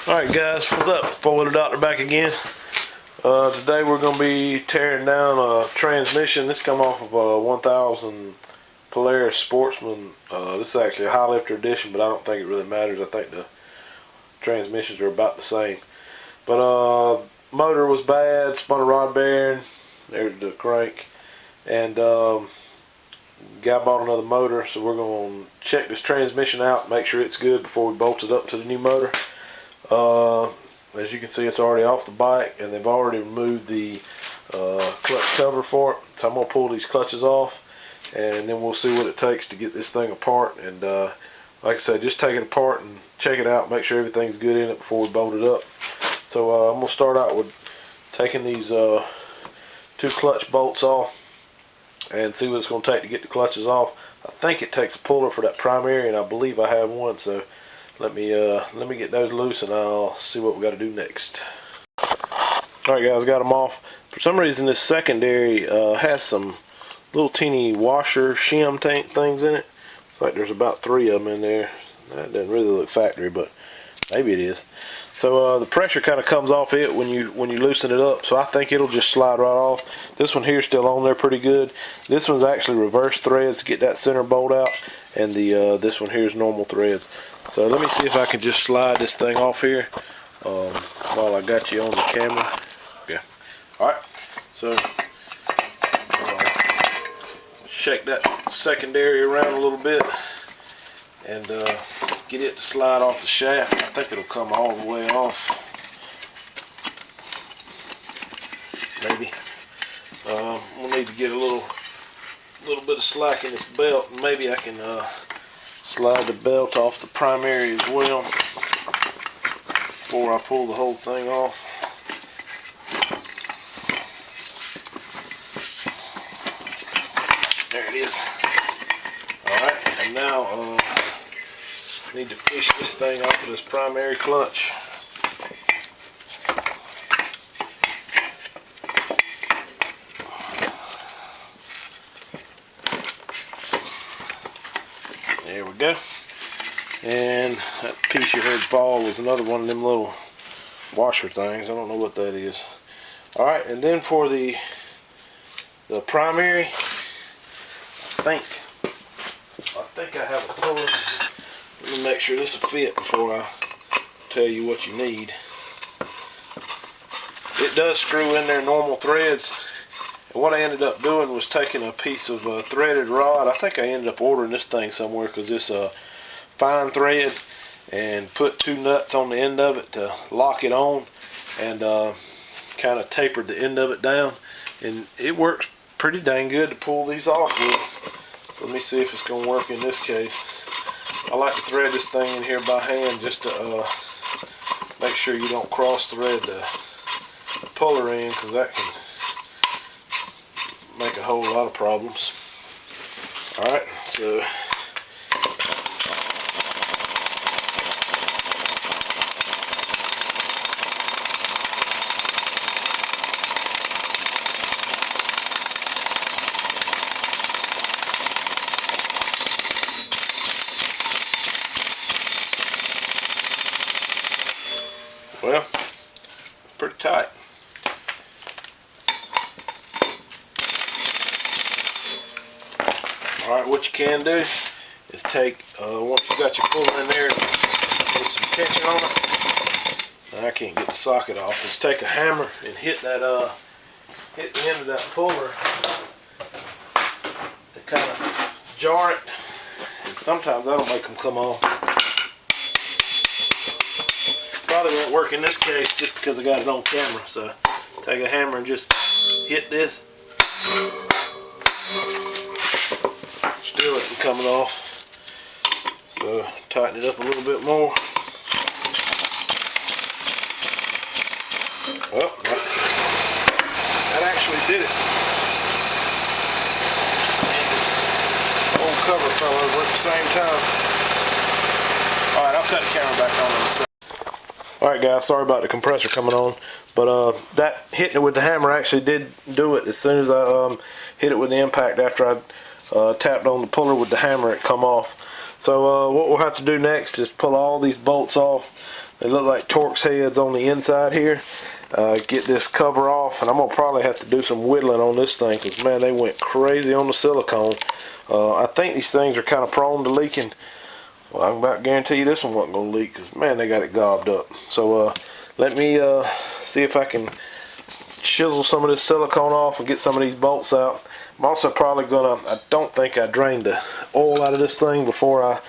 Alright guys, what's up? Four-wheeler doctor back again. Today we're going to be tearing down a transmission. This come off of a 1000 Polaris Sportsman. This is actually a highlifter edition, but I don't think it really matters. I think the transmissions are about the same. But motor was bad, spun a rod bearing. There's the crank. And guy bought another motor, so we're going to check this transmission out, make sure it's good before we bolt it up to the new motor. As you can see, it's already off the bike, and they've already removed the clutch cover for it. So I'm going to pull these clutches off, and then we'll see what it takes to get this thing apart. And like I said, just take it apart and check it out, make sure everything's good in it before we bolt it up. So I'm going to start out with taking these two clutch bolts off and see what it's going to take to get the clutches off. I think it takes a puller for that primary, and I believe I have one, so let me get those loose and I'll see what we got to do next. Alright guys, got them off. For some reason this secondary has some little teeny washer shim tank things in it. It's like there's about 3 of them in there. That doesn't really look factory, but maybe it is. So the pressure kind of comes off it when you loosen it up, so I think it'll just slide right off. This one here is still on there pretty good. This one's actually reverse threads to get that center bolt out, and the this one here is normal threads. So let me see if I can just slide this thing off here while I got you on the camera. Okay. Alright, so shake that secondary around a little bit and get it to slide off the shaft. I think it'll come all the way off. Maybe. We'll need to get a little bit of slack in this belt, and maybe I can slide the belt off the primary as well before I pull the whole thing off. There it is. Alright, and now I need to fish this thing off of this primary clutch. There we go. And that piece you heard fall was another one of them little washer things. I don't know what that is. Alright, and then for the primary, I think I have a puller. Let me make sure this will fit before I tell you what you need. It does screw in there normal threads. And what I ended up doing was taking a piece of threaded rod. I think I ended up ordering this thing somewhere because it's a fine thread, and put 2 nuts on the end of it to lock it on, and kind of tapered the end of it down, and it works pretty dang good to pull these off with. Let me see if it's going to work in this case. I like to thread this thing in here by hand just to make sure you don't cross thread the puller in, because that can make a whole lot of problems. Alright, so well, pretty tight. Alright, what you can do is take, once you got your puller in there, put some tension on it. Now, I can't get the socket off. Just take a hammer and hit that, hit the end of that puller to kind of jar it. And sometimes that'll make them come off. Probably won't work in this case just because I got it on camera. So take a hammer and just hit this. Still isn't coming off. So tighten it up a little bit more. Well, that actually did it. And the old cover fell over at the same time. Alright, I'll cut the camera back on in a second. Alright guys, sorry about the compressor coming on, but that hitting it with the hammer actually did do it. As soon as I hit it with the impact after I tapped on the puller with the hammer, it come off. So what we'll have to do next is pull all these bolts off. They look like Torx heads on the inside here. Get this cover off, and I'm gonna probably have to do some whittling on this thing, because man, they went crazy on the silicone. I think these things are kind of prone to leaking. Well, I can about guarantee you this one wasn't gonna leak, because man, they got it gobbed up. So let me see if I can chisel some of this silicone off and get some of these bolts out. I'm also probably gonna, I don't think I drained the oil out of this thing before I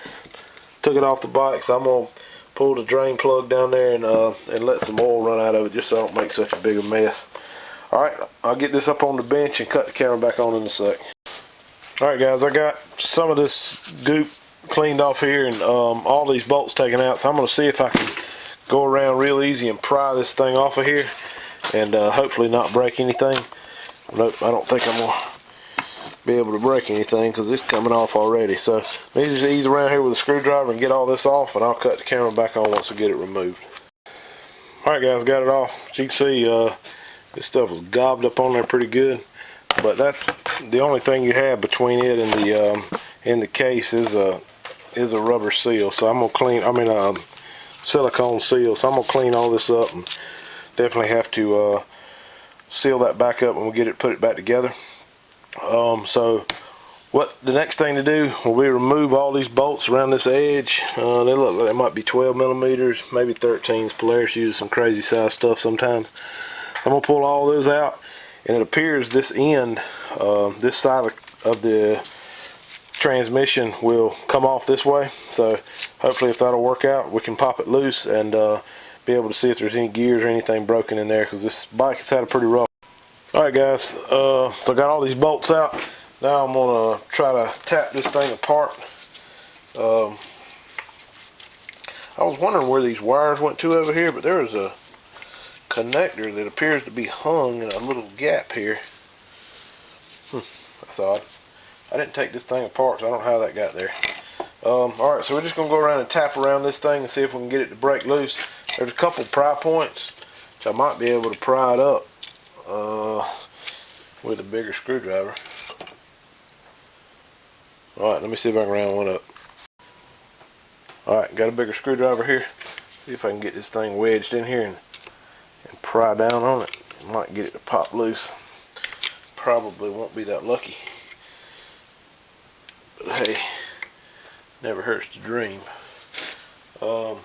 took it off the bike, so I'm gonna pull the drain plug down there and let some oil run out of it, just so I don't make such a big a mess. Alright, I'll get this up on the bench and cut the camera back on in a sec. Alright guys, I got some of this goop cleaned off here and all these bolts taken out, so I'm going to see if I can go around real easy and pry this thing off of here and hopefully not break anything. Nope, I don't think I'm going to be able to break anything because it's coming off already. So let me just ease around here with a screwdriver and get all this off, and I'll cut the camera back on once I get it removed. Alright guys, got it off. As you can see, this stuff was gobbed up on there pretty good, but that's the only thing you have between it and the case is a rubber seal. So I'm gonna clean, silicone seal. So I'm gonna clean all this up and definitely have to seal that back up when we get it, put it back together. So what the next thing to do will be remove all these bolts around this edge. They look like they might be 12 millimeters, maybe 13s. Polaris uses some crazy size stuff sometimes. I'm gonna pull all those out, and it appears this end, this side of the transmission will come off this way. So hopefully, if that'll work out, we can pop it loose and be able to see if there's any gears or anything broken in there, because this bike has had a pretty rough. Alright guys, so I got all these bolts out. Now I'm gonna try to tap this thing apart. I was wondering where these wires went to over here, but there is a connector that appears to be hung in a little gap here. That's odd. I didn't take this thing apart, so I don't know how that got there. Alright, so we're just going to go around and tap around this thing and see if we can get it to break loose. There's a couple pry points, which I might be able to pry it up with a bigger screwdriver. Alright, let me see if I can round one up. Alright, got a bigger screwdriver here. See if I can get this thing wedged in here and pry down on it. Might get it to pop loose. Probably won't be that lucky. But hey, never hurts to dream. So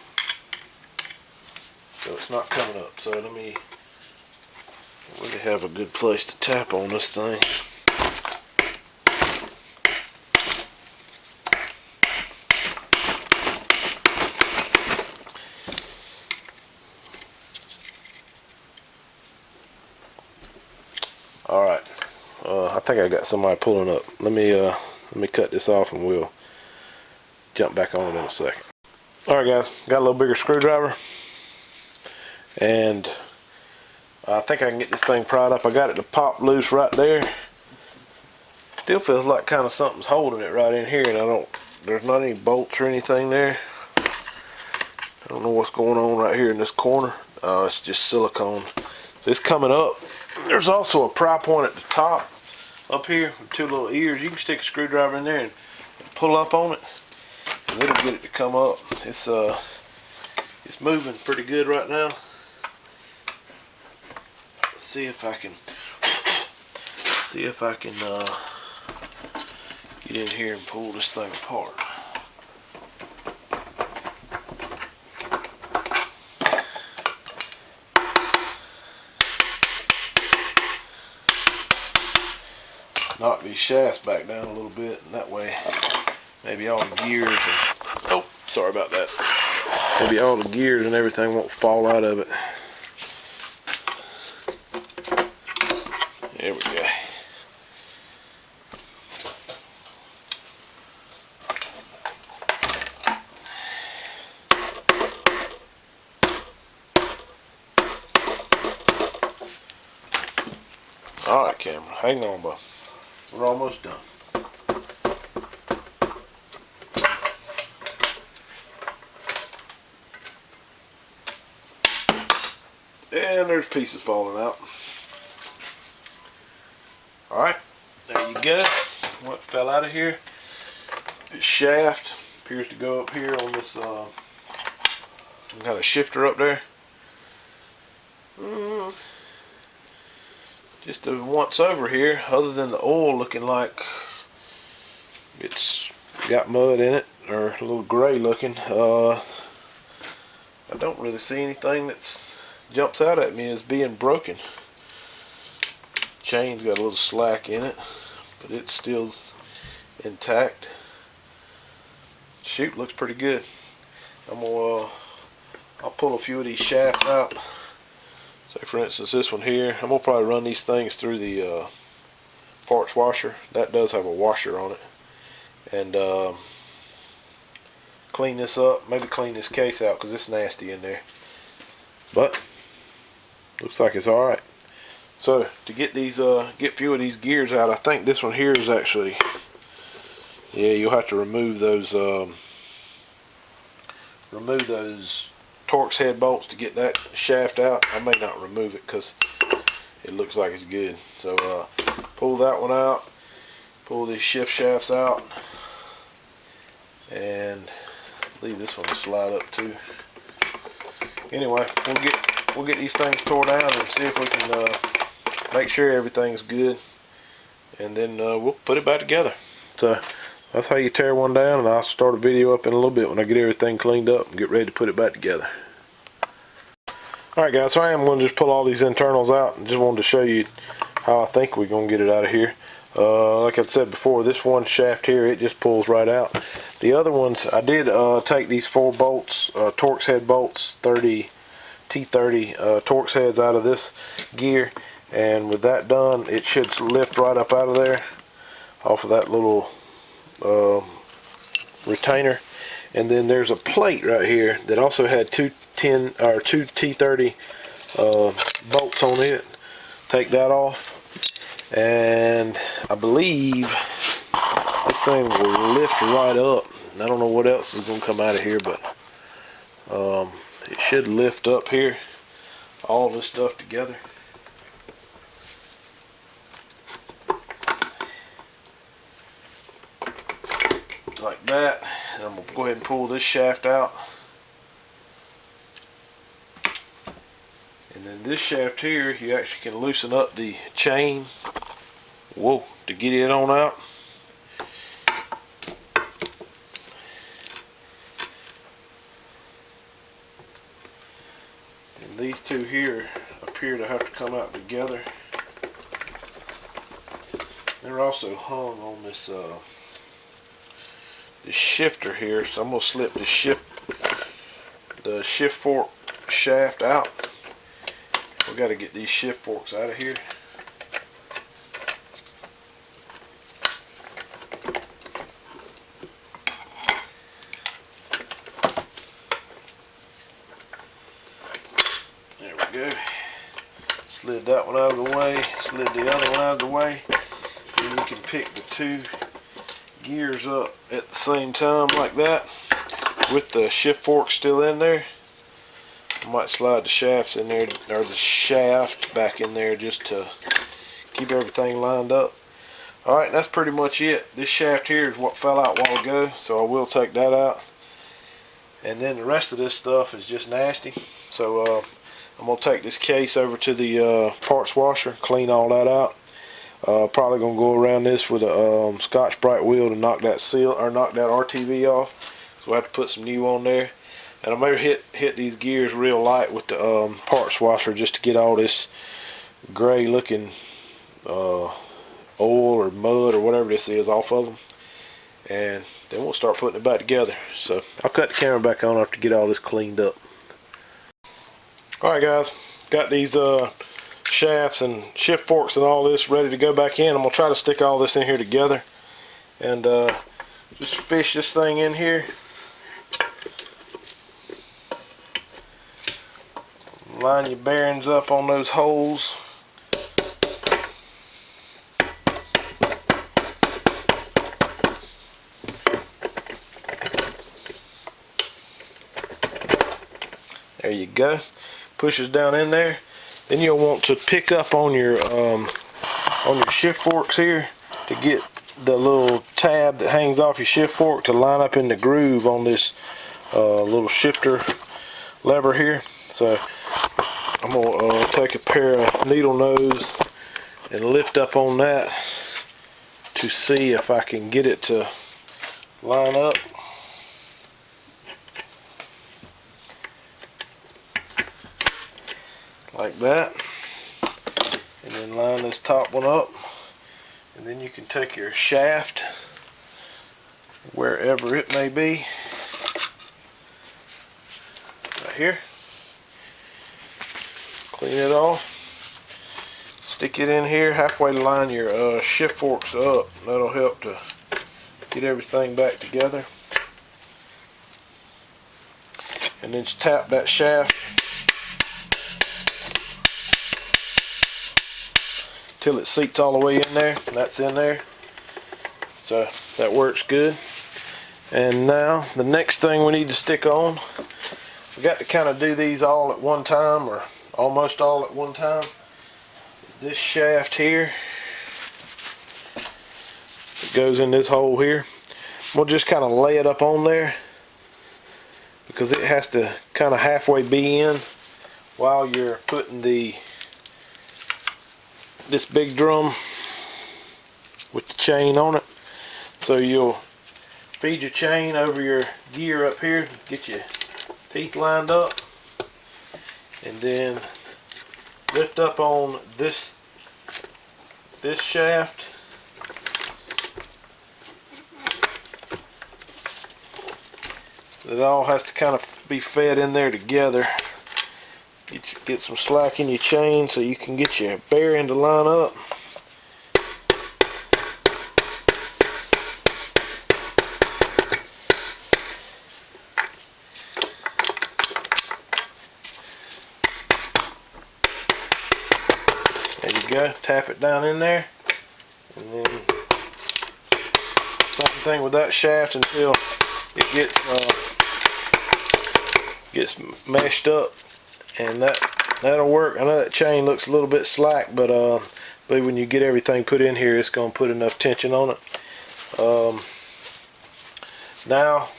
it's not coming up. So let me really have a good place to tap on this thing. Alright, I think I got somebody pulling up. Let me cut this off and we'll jump back on it in a second. Alright guys, got a little bigger screwdriver, and I think I can get this thing pried up. I got it to pop loose right there. Still feels like kind of something's holding it right in here, and there's not any bolts or anything there. I don't know what's going on right here in this corner. It's just silicone. So it's coming up. There's also a pry point at the top up here with two little ears. You can stick a screwdriver in there and pull up on it, and it'll get it to come up. It's moving pretty good right now. Let's see if I can get in here and pull this thing apart. Knock these shafts back down a little bit, and that way maybe all the gears and, oh, sorry about that. Maybe all the gears and everything won't fall out of it. There we go. Alright, camera, hang on, bud. We're almost done. And there's pieces falling out. Alright, there you go. What fell out of here? This shaft appears to go up here on this Got a shifter up there. Just a once over here, other than the oil looking like it's got mud in it, or a little gray looking. I don't really see anything that jumps out at me as being broken. Chain's got a little slack in it, but it's still intact. Chute looks pretty good. I'll pull a few of these shafts out. Say for instance this one here, I'm gonna probably run these things through the parts washer. That does have a washer on it. And clean this up, maybe clean this case out because it's nasty in there. But looks like it's alright. So to get these get a few of these gears out, I think this one here is actually, yeah, you'll have to remove those Torx head bolts to get that shaft out. I may not remove it because it looks like it's good. So pull that one out, pull these shift shafts out, and leave this one to slide up too. Anyway, we'll get these things tore down and see if we can make sure everything's good, and then we'll put it back together. So that's how you tear one down, and I'll start a video up in a little bit when I get everything cleaned up and get ready to put it back together. Alright guys, so I am going to just pull all these internals out, and just wanted to show you how I think we're going to get it out of here. Like I said before, this one shaft here, it just pulls right out. The other ones, I did take these 4 bolts, Torx head bolts, T30 Torx heads out of this gear, and with that done, it should lift right up out of there off of that little retainer. And then there's a plate right here that also had two T30 bolts on it. Take that off, and I believe this thing will lift right up. I don't know what else is going to come out of here, but it should lift up here, all this stuff together. Like that. And I'm going to go ahead and pull this shaft out. And then this shaft here, you actually can loosen up the chain, whoa, to get it on out. And these two here appear to have to come out together. They're also hung on this shifter here, so I'm going to slip the shift fork shaft out. We got to get these shift forks out of here. There we go. Slid that one out of the way, slid the other one out of the way, and you can pick the two gears up at the same time like that with the shift fork still in there. I might slide the shafts in there, or the shaft back in there, just to keep everything lined up. Alright, that's pretty much it. This shaft here is what fell out a while ago, so I will take that out. And then the rest of this stuff is just nasty. So I'm going to take this case over to the parts washer, clean all that out. Probably gonna go around this with a Scotch Brite wheel to knock that seal, or knock that RTV off. So we'll have to put some new on there. And I may hit these gears real light with the parts washer just to get all this gray looking oil or mud or whatever this is off of them. And then we'll start putting it back together. So I'll cut the camera back on after get all this cleaned up. Alright guys, got these shafts and shift forks and all this ready to go back in. I'm going to try to stick all this in here together and just fish this thing in here. Line your bearings up on those holes. There you go. Pushes down in there. Then you'll want to pick up on your shift forks here to get the little tab that hangs off your shift fork to line up in the groove on this little shifter lever here. So I'm gonna take a pair of needle nose and lift up on that to see if I can get it to line up. Like that. And then line this top one up. And then you can take your shaft, wherever it may be, right here, clean it off, stick it in here, halfway line your shift forks up. That'll help to get everything back together. And then just tap that shaft till it seats all the way in there. That's in there, so that works good. And now the next thing we need to stick on, we got to kind of do these all at one time, or almost all at one time, is this shaft here. It goes in this hole here. We'll just kind of lay it up on there because it has to kind of halfway be in while you're putting this big drum with the chain on it. So you'll feed your chain over your gear up here, get your teeth lined up, and then lift up on this shaft. It all has to kind of be fed in there together. Get some slack in your chain so you can get your bearing to line up. There you go. Tap it down in there, and then same thing with that shaft until it gets meshed up. And that'll work. I know that chain looks a little bit slack, but when you get everything put in here, it's going to put enough tension on it. Now,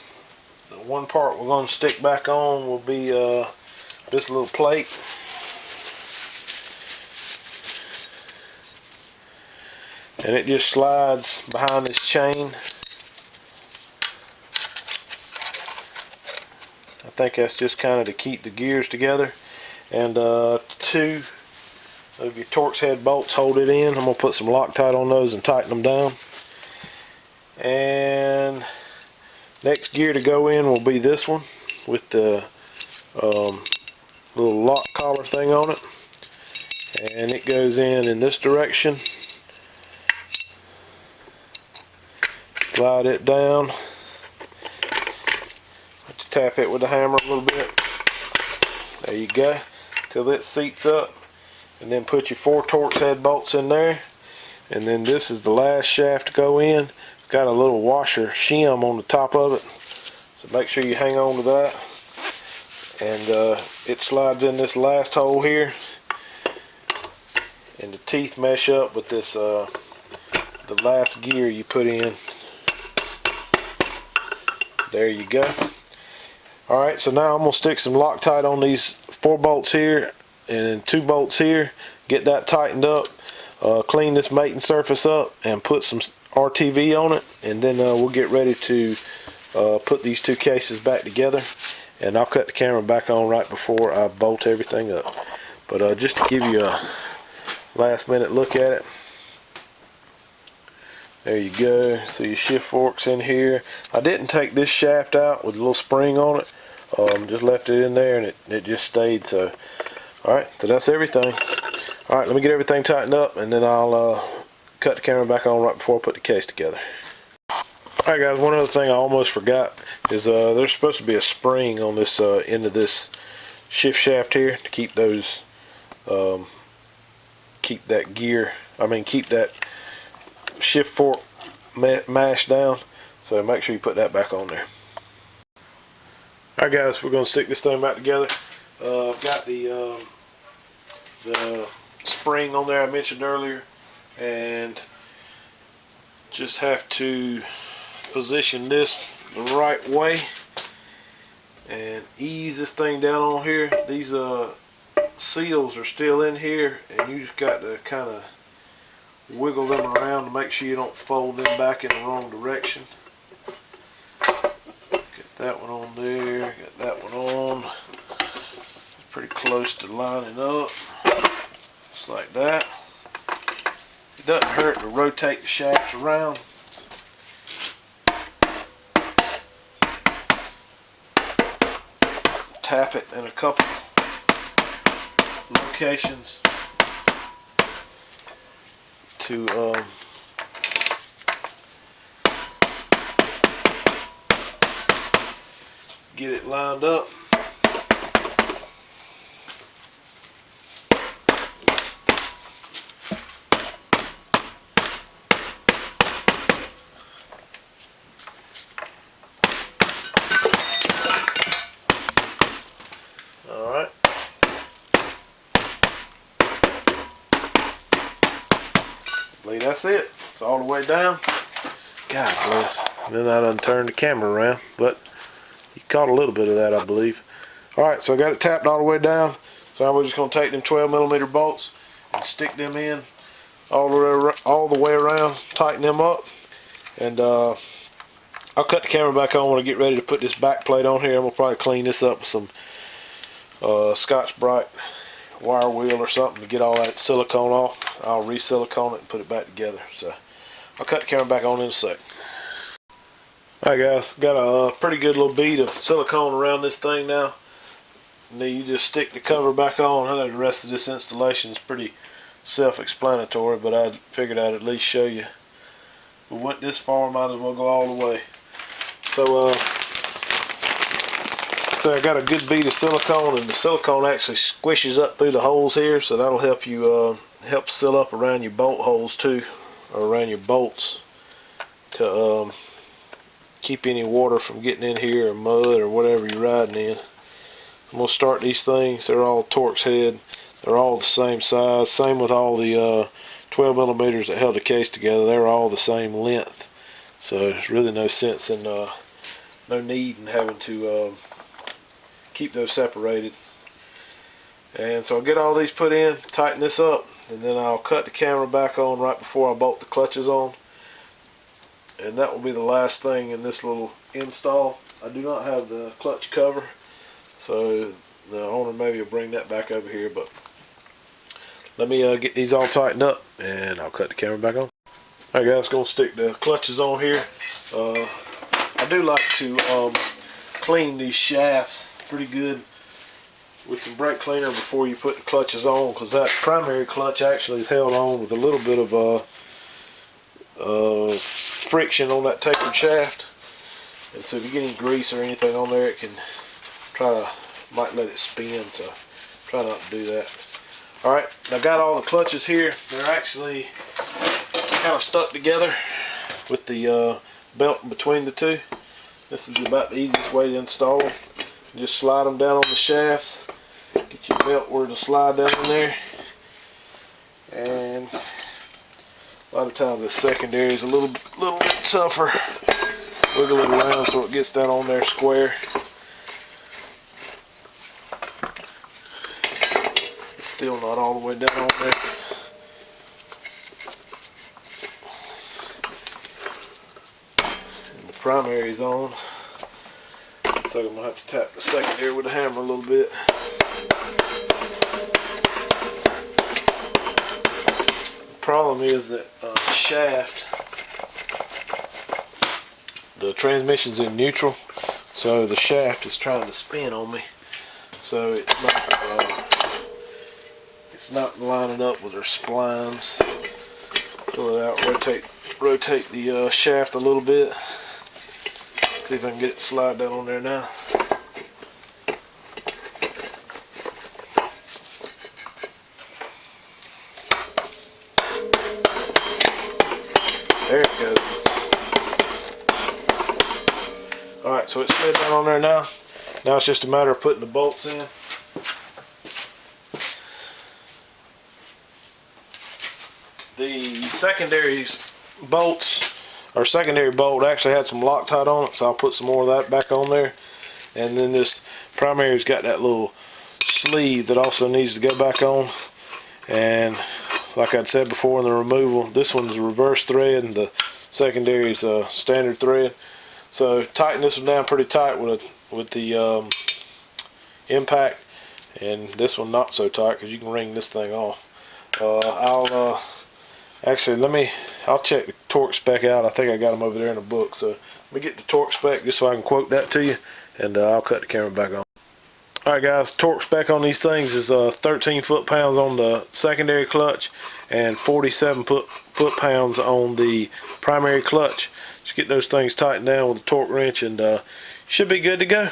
the one part we're going to stick back on will be this little plate. And it just slides behind this chain. I think that's just kind of to keep the gears together. And two of your Torx head bolts hold it in. I'm going to put some Loctite on those and tighten them down. And next gear to go in will be this one with the little lock collar thing on it. And it goes in this direction. Slide it down. Tap it with the hammer a little bit. There you go, till it seats up. And then put your 4 Torx head bolts in there. And then this is the last shaft to go in. It's got a little washer shim on the top of it, so make sure you hang on to that. And it slides in this last hole here, and the teeth mesh up with this the last gear you put in. There you go. Alright, so now I'm going to stick some Loctite on these 4 bolts here and 2 bolts here, get that tightened up, clean this mating surface up, and put some RTV on it, and then we'll get ready to put these 2 cases back together. And I'll cut the camera back on right before I bolt everything up. But just to give you a last minute look at it. There you go. So your shift forks in here. I didn't take this shaft out with a little spring on it. Just left it in there, and it just stayed. So, alright, so that's everything. Alright, let me get everything tightened up, and then I'll cut the camera back on right before I put the case together. Alright guys, one other thing I almost forgot is there's supposed to be a spring on this end of this shift shaft here to keep those, keep that shift fork mashed down. So make sure you put that back on there. Alright guys, we're going to stick this thing back together. I've got the spring on there I mentioned earlier, and just have to position this the right way and ease this thing down on here. These seals are still in here, and you just got to kind of wiggle them around to make sure you don't fold them back in the wrong direction. Get that one on there, got that one on. It's pretty close to lining up, just like that. It doesn't hurt to rotate the shafts around. Tap it in a couple locations to get it lined up. Alright. I believe that's it. It's all the way down. God bless. Then I done turned the camera around, but you caught a little bit of that, I believe. Alright, so I got it tapped all the way down. So now we're just going to take them 12mm bolts and stick them in all the way around, tighten them up, and I'll cut the camera back on when I get ready to put this back plate on here. I'm going to probably clean this up with some Scotch-Brite wire wheel or something to get all that silicone off. I'll re-silicone it and put it back together. So I'll cut the camera back on in a sec. Alright guys, got a pretty good little bead of silicone around this thing now. And then you just stick the cover back on. I know the rest of this installation is pretty self-explanatory, but I figured I'd at least show you. We went this far, might as well go all the way. So I got a good bead of silicone, and the silicone actually squishes up through the holes here, so that'll help you help seal up around your bolt holes too, or around your bolts, to keep any water from getting in here, or mud, or whatever you're riding in. I'm going to start these things. They're all Torx head. They're all the same size. Same with all the 12mm that held the case together. They're all the same length. So there's really no sense in, no need in having to keep those separated. And so I'll get all these put in, tighten this up, and then I'll cut the camera back on right before I bolt the clutches on. And that will be the last thing in this little install. I do not have the clutch cover, so the owner maybe will bring that back over here, but let me get these all tightened up and I'll cut the camera back on. Alright guys, going to stick the clutches on here. I do like to clean these shafts pretty good with some brake cleaner before you put the clutches on, because that primary clutch actually is held on with a little bit of friction on that tapered shaft, and so if you get any grease or anything on there, it can might let it spin, so try not to do that. Alright, I got all the clutches here. They're actually kind of stuck together with the belt between the two. This is about the easiest way to install them. Just slide them down on the shafts, get your belt where to slide down in there, and a lot of times the secondary is a little bit tougher. Wiggle it around so it gets down on there square. It's still not all the way down on there. And the primary is on, so I'm going to have to tap the secondary with a hammer a little bit. The problem is that shaft, the transmission's in neutral, so the shaft is trying to spin on me, so it's not lining up with her splines. Pull it out, rotate the shaft a little bit. See if I can get it to slide down on there now. There it goes. Alright, so it's slid down on there now. Now it's just a matter of putting the bolts in. The secondary bolts, or secondary bolt, actually had some Loctite on it, so I'll put some more of that back on there. And then this primary's got that little sleeve that also needs to go back on. And like I'd said before in the removal, this one's a reverse thread and the secondary is a standard thread. So tighten this one down pretty tight with the impact, and this one not so tight because you can wring this thing off. I'll check the torque spec out. I think I got them over there in the book. So let me get the torque spec just so I can quote that to you, and I'll cut the camera back on. Alright guys, torque spec on these things is 13 foot-pounds on the secondary clutch and 47 foot-pounds on the primary clutch. Just get those things tightened down with a torque wrench, and should be good to go.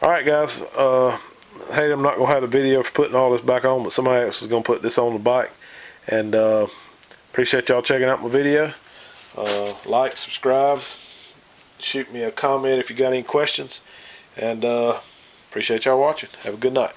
Alright guys, hey, I'm not going to have a video for putting all this back on, but somebody else is going to put this on the bike. And appreciate y'all checking out my video. Like, subscribe, shoot me a comment if you got any questions, and appreciate y'all watching. Have a good night.